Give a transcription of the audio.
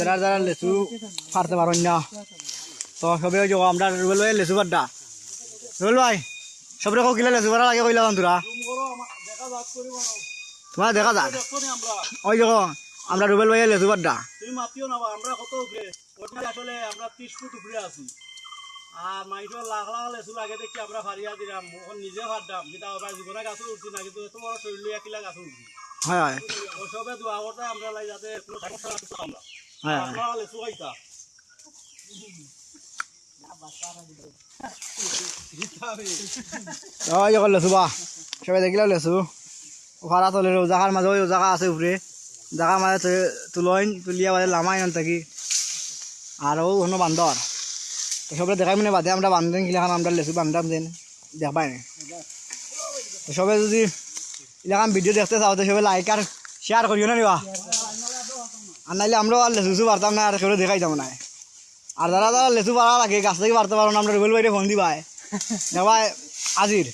যারা যারা লেচু পারতে পারেন না তো সবে ওই যে আমরা রুবেল ভাই লেচু পাড্ডা রুবেল ভাই সবরে কো কিলা লেচু পারা লাগে কইলা বন্ধুরা তোমার দেখা যাক ওই যে আমরা রুবেল ভাই লেচু পাড্ডা তুমি মাতিও না আমরা কত উপরে আসলে আমরা 30 ফুট উপরে আছি আর মাইটো লাখ লাখ লেচু লাগে দেখি আমরা ফারিয়া দিলাম নিজে ফাড্ডাম কিন্তু আমরা জীবনে গাছ উঠছি না কিন্তু এত বড় শরীর লইয়া কিলা গাছ উঠছি হয় হয় ওসবে দোয়া করতে আমরা লাই যাতে কোনো সমস্যা না আমরা হ্যাঁ আমরা লেচু খাইতা ওই যে লেচু বা সবাই দেখিলাম লেচু ওখারা তলে জাগার মাঝে ওই জায়গা আছে উপরে জায়গা মাঝে তুলইন তুলিয়া বাদে লামাই আন থাকি আর ও অন্য বান্দর তো সবাই দেখাই মানে বাদে আমরা বান্ধেন কিলাখান আমরা লেচু বান্ধাম দেন দেখবাই না তো সবাই যদি এলাকান ভিডিও দেখতে চাও তো সবাই লাইক আর শেয়ার করিও না নিবা আর নাইলে আমরাও আর লেচু পারতাম না আর কেউ দেখাই যাবো না আর যারা যারা লেচু পারা লাগে গাছ থেকে পারতে পারো না আমরা রুবেল বাইরে ফোন দিবাই দেখবাই আজির